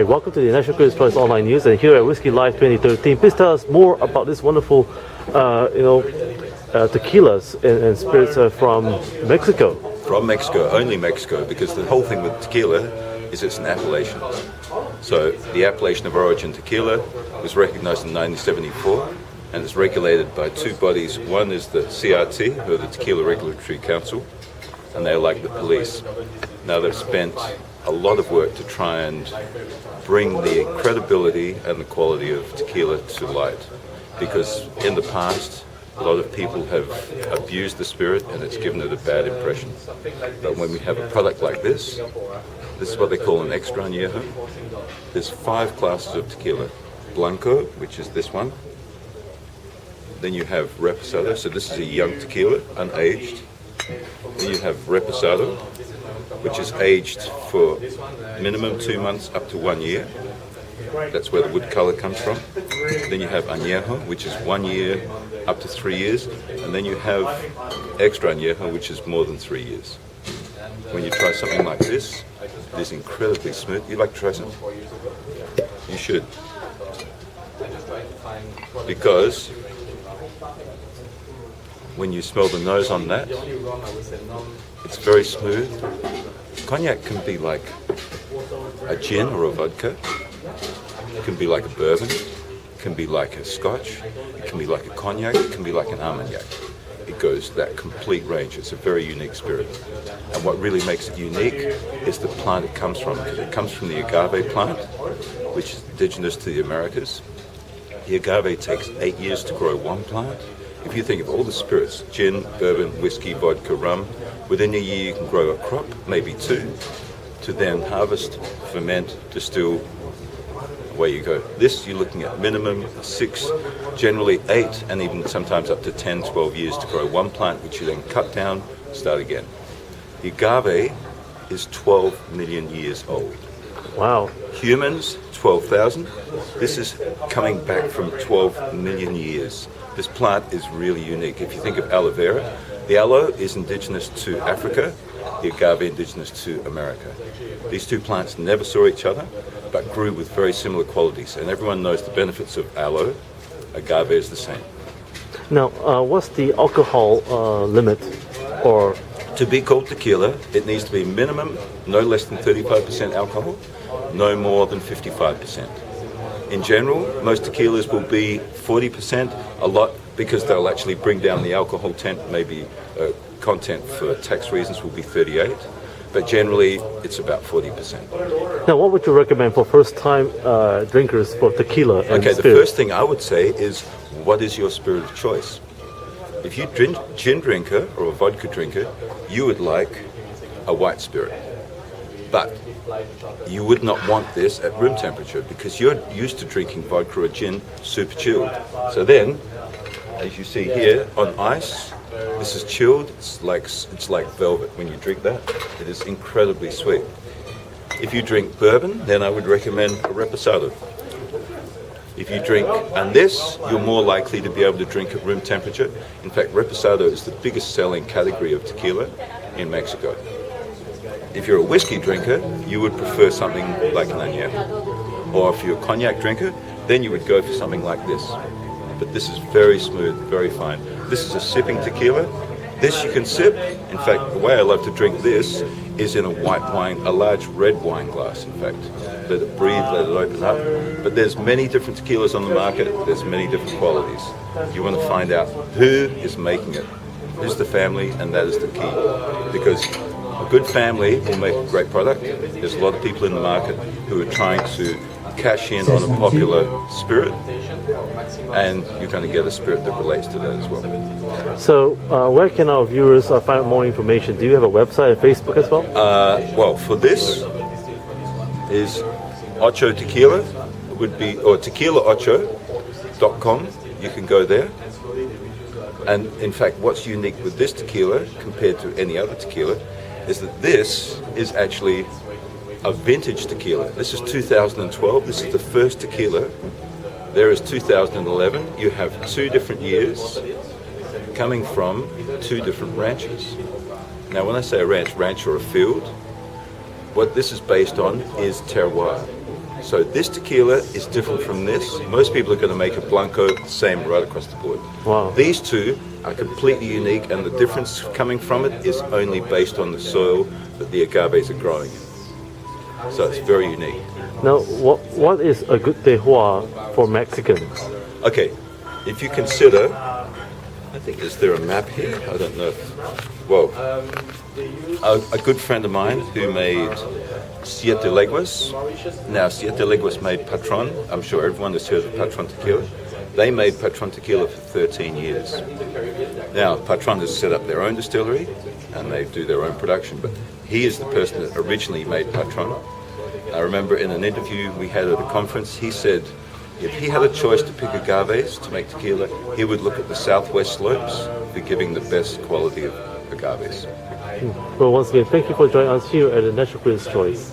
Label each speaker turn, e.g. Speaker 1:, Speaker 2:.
Speaker 1: Welcome to the National Critics' Choice Online News, and here at Whisky Live 2013. Please tell us more about this wonderful, tequilas and spirits from Mexico.
Speaker 2: From Mexico, only Mexico, because the whole thing with tequila is it's an appellation. So the appellation of origin tequila was recognized in 1974 and is regulated by two bodies. One is the CRT, who are the Tequila Regulatory Council, and they're like the police. Now they've spent a lot of work to try and bring the credibility and the quality of tequila to light, because in the past a lot of people have abused the spirit and it's given it a bad impression. But when we have a product like this is what they call an extra añejo. There's 5 classes of tequila. Blanco, which is this one. Then you have Reposado, so this is a young tequila, unaged. Then you have Reposado, which is aged for minimum 2 months up to 1 year. That's where the wood color comes from. Then you have Añejo, which is 1 year up to 3 years. And then you have Extra Añejo, which is more than 3 years. When you try something like this, it is incredibly smooth. You'd like to try some? You should. Because when you smell the nose on that, it's very smooth. Cognac can be like a gin or a vodka. It can be like a bourbon. It can be like a scotch. It can be like a cognac. It can be like an Armagnac. It goes that complete range. It's a very unique spirit. And what really makes it unique is the plant it comes from. It comes from the agave plant, which is indigenous to the Americas. The agave takes 8 years to grow one plant. If you think of all the spirits, gin, bourbon, whiskey, vodka, rum, within a year you can grow a crop, maybe 2, to then harvest, ferment, distill, away you go. This you're looking at minimum 6, generally 8, and even sometimes up to 10, 12 years to grow one plant, which you then cut down, start again. The agave is 12 million years old.
Speaker 1: Wow.
Speaker 2: Humans, 12,000. This is coming back from 12 million years. This plant is really unique. If you think of aloe vera, the aloe is indigenous to Africa, the agave indigenous to America. These two plants never saw each other, but grew with very similar qualities. And everyone knows the benefits of aloe. Agave is the same.
Speaker 1: Now, what's the alcohol limit? Or
Speaker 2: to be called tequila, it needs to be minimum no less than 35% alcohol, no more than 55%. In general, most tequilas will be 40%, a lot because they'll actually bring down the alcohol content for tax reasons will be 38, but generally it's about 40%.
Speaker 1: now, what would you recommend for first-time drinkers for tequila and
Speaker 2: Okay,
Speaker 1: spirits?
Speaker 2: the first thing I would say is, what is your spirit of choice? If you're a gin drinker or a vodka drinker, you would like a white spirit. But you would not want this at room temperature because you're used to drinking vodka or gin super chilled. So then, as you see here on ice, this is chilled. It's like velvet when you drink that. It is incredibly sweet. If you drink bourbon, then I would recommend a Reposado. If you drink this, you're more likely to be able to drink at room temperature. In fact, Reposado is the biggest selling category of tequila in Mexico. If you're a whiskey drinker, you would prefer something like an añejo. Or if you're a cognac drinker, then you would go for something like this. But this is very smooth, very fine. This is a sipping tequila. This you can sip. In fact, the way I love to drink this is in a white wine, a large red wine glass, in fact. Let it breathe, let it open up. But there's many different tequilas on the market. There's many different qualities. You want to find out who is making it. Who's the family, and that is the key. Because a good family will make a great product. There's a lot of people in the market who are trying to cash in on a popular spirit, and you're going to get a spirit that relates to that as well.
Speaker 1: So, where can our viewers find out more information? Do you have a website and Facebook as well?
Speaker 2: Well, for this is Ocho Tequila, would be, or tequilaacho.com. You can go there. And in fact, what's unique with this tequila compared to any other tequila is that this is actually a vintage tequila. This is 2012. This is the first tequila. There is 2011. You have 2 different years coming from 2 different ranches. Now, when I say a ranch or a field, what this is based on is terroir. So this tequila is different from this. Most people are going to make a Blanco, same right across the board.
Speaker 1: Wow.
Speaker 2: These two are completely unique, and the difference coming from it is only based on the soil that the agaves are growing in. So it's very unique.
Speaker 1: Now, what is a good terroir for Mexicans?
Speaker 2: Okay, if you consider, I think, is there a map here? I don't know. Well, a good friend of mine who made Siete Leguas. Now, Siete Leguas made Patron. I'm sure everyone has heard of Patron Tequila. They made Patron Tequila for 13 years. Now, Patron has set up their own distillery, and they do their own production, but he is the person that originally made Patron. I remember in an interview we had at a conference, he said if he had a choice to pick agaves to make tequila, he would look at the southwest slopes for giving the best quality of agaves.
Speaker 1: Well, once again, thank you for joining us here at the Natural Prince Choice.